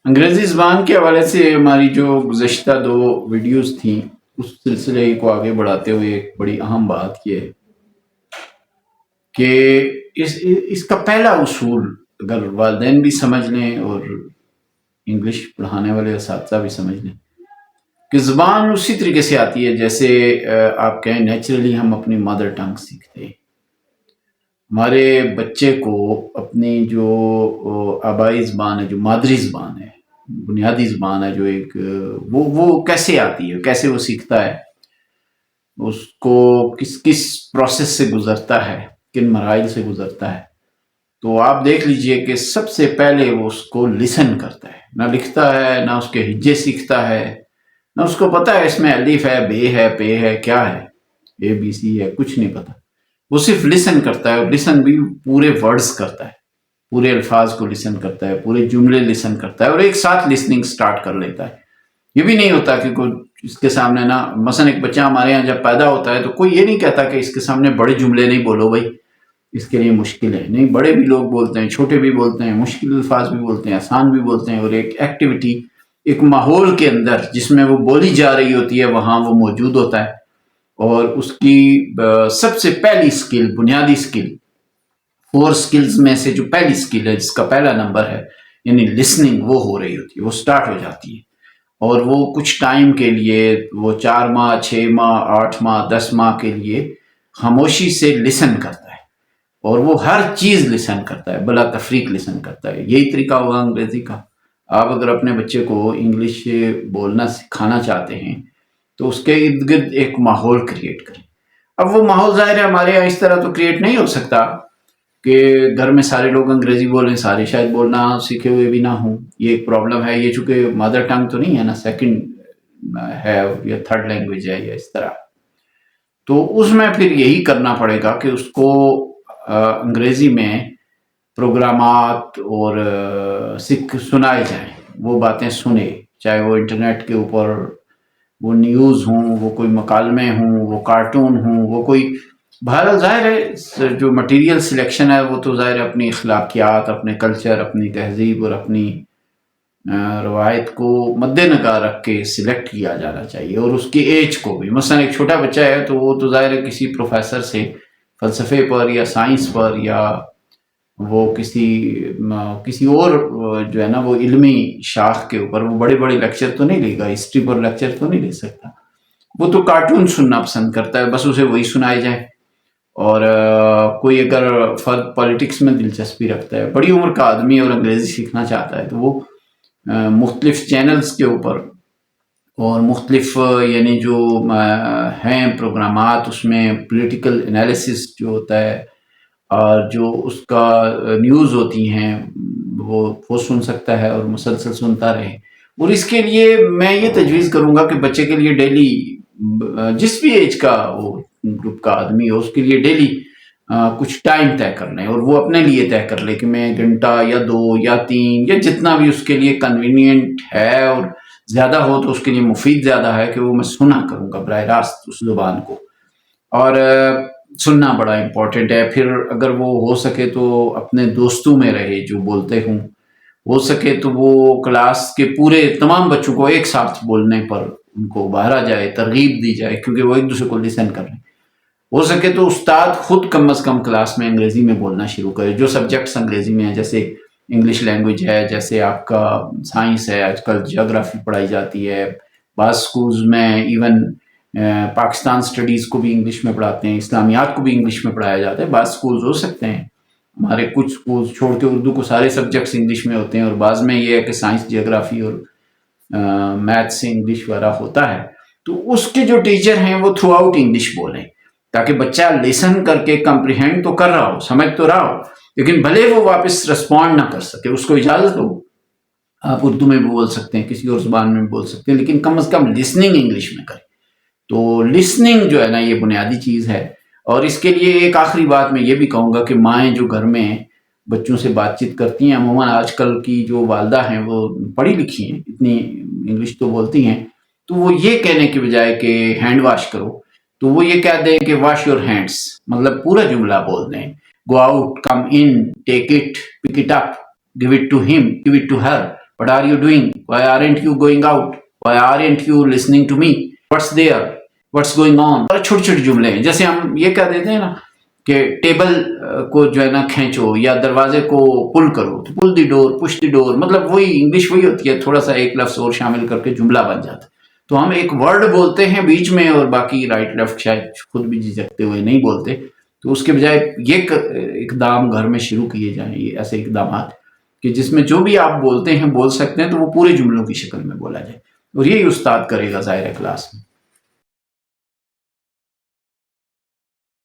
انگریزی زبان کے حوالے سے ہماری جو گزشتہ 2 ویڈیوز تھیں اس سلسلے کو آگے بڑھاتے ہوئے ایک بڑی اہم بات یہ ہے کہ اس کا پہلا اصول اگر والدین بھی سمجھ لیں اور انگلش پڑھانے والے اساتذہ بھی سمجھ لیں کہ زبان اسی طریقے سے آتی ہے جیسے آپ کہیں نیچرلی ہم اپنی مدر ٹنگ سیکھتے ہیں. ہمارے بچے کو اپنی جو آبائی زبان ہے، جو مادری زبان ہے، بنیادی زبان ہے، جو ایک وہ کیسے آتی ہے، کیسے وہ سیکھتا ہے، اس کو کس پروسیس سے گزرتا ہے، کن مراحل سے گزرتا ہے. تو آپ دیکھ لیجئے کہ سب سے پہلے وہ اس کو لسن کرتا ہے، نہ لکھتا ہے، نہ اس کے ہجے سیکھتا ہے، نہ اس کو پتا ہے اس میں الف ہے، بے ہے، پے ہے، کیا ہے، اے بی سی ہے، کچھ نہیں پتا. وہ صرف لسن کرتا ہے، اور لسن بھی پورے ورڈز کرتا ہے، پورے الفاظ کو لسن کرتا ہے، پورے جملے لسن کرتا ہے، اور ایک ساتھ لسننگ سٹارٹ کر لیتا ہے. یہ بھی نہیں ہوتا کہ کوئی اس کے سامنے نا، مثلا ایک بچہ ہمارے یہاں جب پیدا ہوتا ہے تو کوئی یہ نہیں کہتا کہ اس کے سامنے بڑے جملے نہیں بولو بھائی، اس کے لیے مشکل ہے. نہیں، بڑے بھی لوگ بولتے ہیں، چھوٹے بھی بولتے ہیں، مشکل الفاظ بھی بولتے ہیں، آسان بھی بولتے ہیں، اور ایک ایکٹیویٹی، ایک ماحول کے اندر جس میں وہ بولی جا رہی ہوتی ہے وہاں وہ موجود ہوتا ہے. اور اس کی سب سے پہلی سکل، بنیادی سکل، 4 سکلز میں سے جو پہلی سکل ہے، جس کا پہلا نمبر ہے، یعنی لسننگ، وہ ہو رہی ہوتی ہے، وہ سٹارٹ ہو جاتی ہے. اور وہ کچھ ٹائم کے لیے، وہ 4 ماہ، 6 ماہ، 8 ماہ، 10 ماہ کے لیے خاموشی سے لسن کرتا ہے، اور وہ ہر چیز لسن کرتا ہے، بلا تفریق لسن کرتا ہے. یہی طریقہ ہوگا انگریزی کا. آپ اگر اپنے بچے کو انگلش بولنا سکھانا چاہتے ہیں تو اس کے ارد گرد ایک ماحول کریٹ کریں. اب وہ ماحول ظاہر ہے ہمارے یہاں اس طرح تو کریٹ نہیں ہو سکتا کہ گھر میں سارے لوگ انگریزی بولیں، سارے شاید بولنا سیکھے ہوئے بھی نہ ہوں. یہ ایک پرابلم ہے. یہ چونکہ مدر ٹنگ تو نہیں ہے نا، سیکنڈ ہے یا تھرڈ لینگویج ہے یا اس طرح. تو اس میں پھر یہی کرنا پڑے گا کہ اس کو انگریزی میں پروگرامات اور سنائے جائیں، وہ باتیں سنے، چاہے وہ انٹرنیٹ کے اوپر وہ نیوز ہوں، وہ کوئی مکالمے ہوں، وہ کارٹون ہوں، وہ کوئی، بہرحال ظاہر ہے جو مٹیریل سلیکشن ہے وہ تو ظاہر ہے اپنی اخلاقیات، اپنے کلچر، اپنی تہذیب اور اپنی روایت کو مد نظر رکھ کے سلیکٹ کیا جانا چاہیے. اور اس کی ایج کو بھی، مثلا ایک چھوٹا بچہ ہے تو وہ تو ظاہر ہے کسی پروفیسر سے فلسفے پر یا سائنس پر یا وہ کسی اور جو ہے نا وہ علمی شاخ کے اوپر وہ بڑے بڑے لیکچر تو نہیں لے گا، ہسٹری پر لیکچر تو نہیں لے سکتا. وہ تو کارٹون سننا پسند کرتا ہے، بس اسے وہی سنائے جائے. اور کوئی اگر فرد پالیٹکس میں دلچسپی رکھتا ہے، بڑی عمر کا آدمی، اور انگریزی سیکھنا چاہتا ہے، تو وہ مختلف چینلز کے اوپر اور مختلف یعنی جو ہیں پروگرامات، اس میں پولیٹیکل انالیسس جو ہوتا ہے اور جو اس کا نیوز ہوتی ہیں وہ سن سکتا ہے اور مسلسل سنتا رہے. اور اس کے لیے میں یہ تجویز کروں گا کہ بچے کے لیے ڈیلی، جس بھی ایج کا وہ گروپ کا آدمی ہو، اس کے لیے ڈیلی کچھ ٹائم طے کر لیں، اور وہ اپنے لیے طے کر لے کہ میں 1 گھنٹہ یا 2 یا 3 یا جتنا بھی اس کے لیے کنوینئنٹ ہے، اور زیادہ ہو تو اس کے لیے مفید زیادہ ہے کہ وہ میں سنا کروں گا براہ راست اس زبان کو. اور سننا بڑا امپورٹنٹ ہے. پھر اگر وہ ہو سکے تو اپنے دوستوں میں رہے جو بولتے ہوں، ہو سکے تو وہ کلاس کے پورے تمام بچوں کو ایک ساتھ بولنے پر ان کو ابھارا جائے، ترغیب دی جائے، کیونکہ وہ ایک دوسرے کو لسن کر لیں. ہو سکے تو استاد خود کم از کم کلاس میں انگریزی میں بولنا شروع کرے. جو سبجیکٹس انگریزی میں ہیں، جیسے انگلش لینگویج ہے، جیسے آپ کا سائنس ہے، آج کل جیوگرافی پڑھائی جاتی ہے، بعض سکولز میں ایون پاکستان سٹڈیز کو بھی انگلش میں پڑھاتے ہیں، اسلامیات کو بھی انگلش میں پڑھایا جاتا ہے. بعض سکولز ہو سکتے ہیں، ہمارے کچھ سکولز چھوڑ کے اردو کو سارے سبجیکٹس انگلش میں ہوتے ہیں، اور بعض میں یہ ہے کہ سائنس، جیوگرافی اور میتھ سے انگلش وغیرہ ہوتا ہے. تو اس کے جو ٹیچر ہیں وہ تھرو آؤٹ انگلش بولیں، تاکہ بچہ لسن کر کے کمپریہینڈ تو کر رہا ہو، سمجھ تو رہا ہو، لیکن بھلے وہ واپس رسپونڈ نہ کر سکے، اس کو اجازت ہو. آپ اردو میں بھی بول سکتے ہیں، کسی اور زبان میں بھی بول سکتے ہیں، لیکن کم از کم لسننگ انگلش میں کریں. تو لسننگ جو ہے نا یہ بنیادی چیز ہے. اور اس کے لیے ایک آخری بات میں یہ بھی کہوں گا کہ مائیں جو گھر میں بچوں سے بات چیت کرتی ہیں، عموماً آج کل کی جو والدہ ہیں وہ پڑھی لکھی ہیں، اتنی انگلش تو بولتی ہیں، تو وہ یہ کہنے کے بجائے کہ ہینڈ واش کرو، تو وہ یہ کہہ دیں کہ واش یور ہینڈس، مطلب پورا جملہ بول دیں. Go out, come in, take it, pick it up, give it to him, give it to her. what are you doing, why aren't you going out, why aren't you listening to me, what's there, what's going on. چھوٹے چھوٹے جملے ہیں. جیسے ہم یہ کہہ دیتے ہیں نا کہ ٹیبل کو جو ہے نا کھینچو یا دروازے کو پل کرو، تو پل دی ڈور، پش دی ڈور، مطلب وہی انگلش وہی ہوتی ہے، تھوڑا سا ایک لفظ اور شامل کر کے جملہ بن جاتا ہے. تو ہم ایک ورڈ بولتے ہیں بیچ میں اور باقی رائٹ لیفٹ شاید خود بھی جھجکتے ہوئے نہیں بولتے. تو اس کے بجائے یہ اقدام گھر میں شروع کیے جائیں، یہ ایسے اقدامات کہ جس میں جو بھی آپ بولتے ہیں بول سکتے ہیں تو وہ پورے جملوں کی شکل میں بولا جائے. اور یہی استاد کرے گا ظاہر ہے کلاس میں.